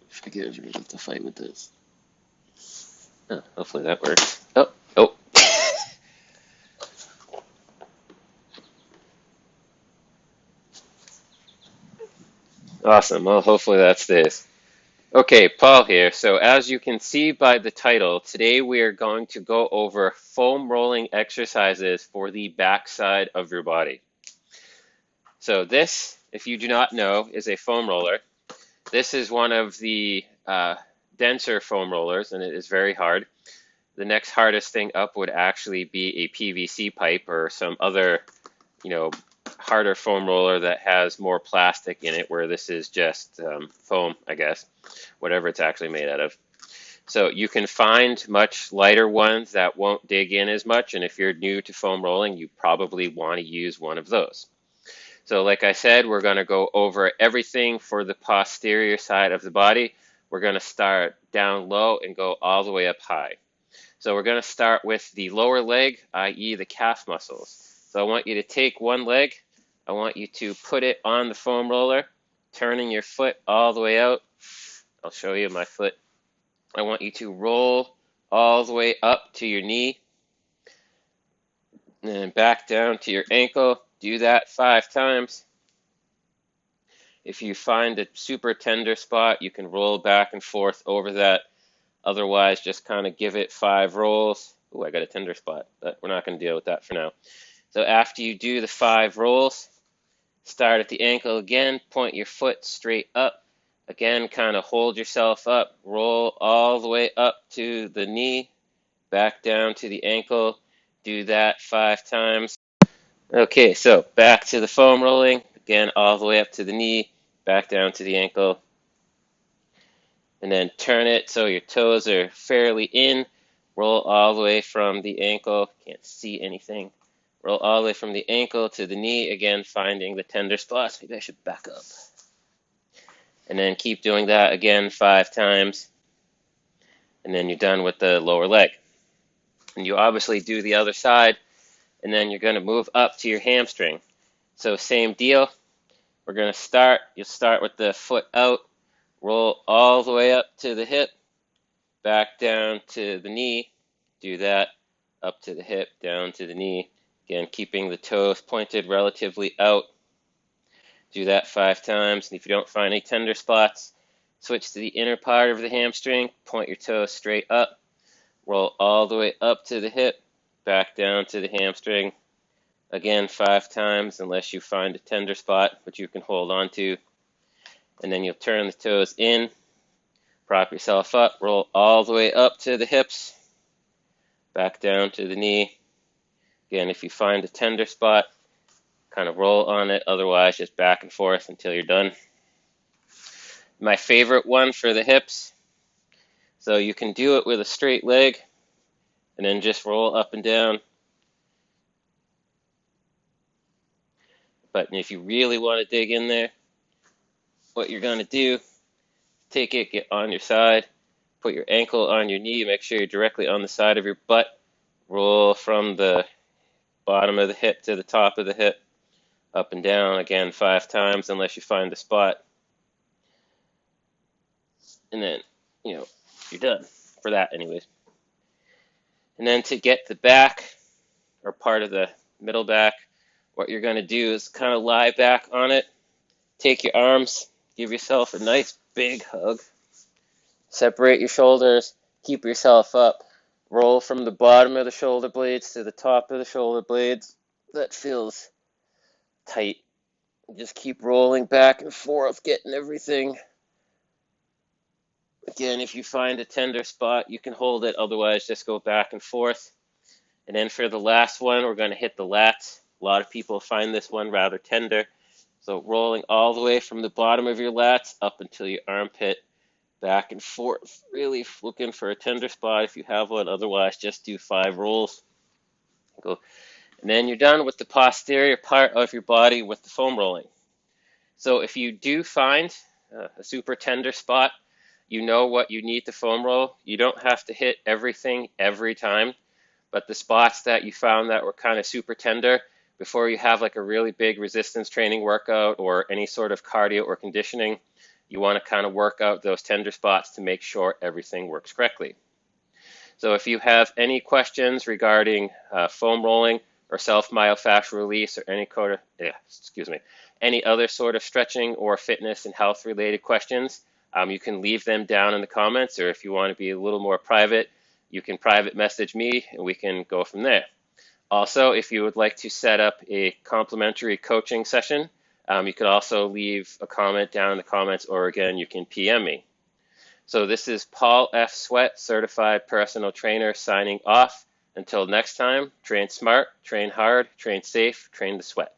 Figures we're about to fight with this. Oh, hopefully that works. Oh, oh. Awesome. Well, hopefully that stays. Okay, Paul here. So as you can see by the title, today we are going to go over foam rolling exercises for the backside of your body. So this, if you do not know, is a foam roller. This is one of the denser foam rollers, and it is very hard. The next hardest thing up would actually be a PVC pipe or some other, harder foam roller that has more plastic in it, where this is just foam, I guess, whatever it's actually made out of. So you can find much lighter ones that won't dig in as much, and if you're new to foam rolling, you probably want to use one of those. So like I said, we're going to go over everything for the posterior side of the body. We're going to start down low and go all the way up high. So we're going to start with the lower leg, i.e. the calf muscles. So I want you to take one leg. I want you to put it on the foam roller, turning your foot all the way out. I'll show you my foot. I want you to roll all the way up to your knee and then back down to your ankle. Do that 5 times. If you find a super tender spot, you can roll back and forth over that. Otherwise, just kind of give it 5 rolls. Oh, I got a tender spot, but we're not going to deal with that for now. So after you do the 5 rolls, start at the ankle again, point your foot straight up. Again, kind of hold yourself up, roll all the way up to the knee, back down to the ankle. Do that 5 times. Okay, so back to the foam rolling. Again, all the way up to the knee, back down to the ankle. And then turn it so your toes are fairly in. Roll all the way from the ankle. Can't see anything. Roll all the way from the ankle to the knee. Again, finding the tender spots. Maybe I should back up. And then keep doing that again 5 times. And then you're done with the lower leg. And you obviously do the other side. And then you're going to move up to your hamstring. So same deal. We're going to start. You'll start with the foot out. Roll all the way up to the hip. Back down to the knee. Do that. Up to the hip, down to the knee. Again, keeping the toes pointed relatively out. Do that 5 times. And if you don't find any tender spots, switch to the inner part of the hamstring. Point your toes straight up. Roll all the way up to the hip. Back down to the hamstring. Again, 5 times, unless you find a tender spot, which you can hold on to. And then you'll turn the toes in. Prop yourself up. Roll all the way up to the hips. Back down to the knee. Again, if you find a tender spot, kind of roll on it. Otherwise, just back and forth until you're done. My favorite one for the hips. So you can do it with a straight leg and then just roll up and down. But if you really want to dig in there, what you're going to do, take it, get on your side, put your ankle on your knee, make sure you're directly on the side of your butt. Roll from the bottom of the hip to the top of the hip, up and down, again 5 times unless you find the spot. And then, you're done for that anyways. And then to get the back, or part of the middle back, what you're going to do is kind of lie back on it, take your arms, give yourself a nice big hug, separate your shoulders, keep yourself up, roll from the bottom of the shoulder blades to the top of the shoulder blades. That feels tight. Just keep rolling back and forth, getting everything. Again, if you find a tender spot, you can hold it. Otherwise, just go back and forth. And then for the last one, we're going to hit the lats. A lot of people find this one rather tender. So rolling all the way from the bottom of your lats up until your armpit, back and forth. Really looking for a tender spot if you have one. Otherwise, just do 5 rolls. Go. And then you're done with the posterior part of your body with the foam rolling. So if you do find a super tender spot, you know what you need to foam roll. You don't have to hit everything every time, but the spots that you found that were kind of super tender, before you have like a really big resistance training workout or any sort of cardio or conditioning, You want to kind of work out those tender spots to make sure everything works correctly. So if you have any questions regarding foam rolling or self-myofascial release or any other sort of stretching or fitness and health related questions, you can leave them down in the comments, or if you want to be a little more private, you can private message me and we can go from there. Also, if you would like to set up a complimentary coaching session, you could also leave a comment down in the comments, or again, you can PM me. So this is Paul F. Sweat, Certified Personal Trainer, signing off. Until next time, train smart, train hard, train safe, train to sweat.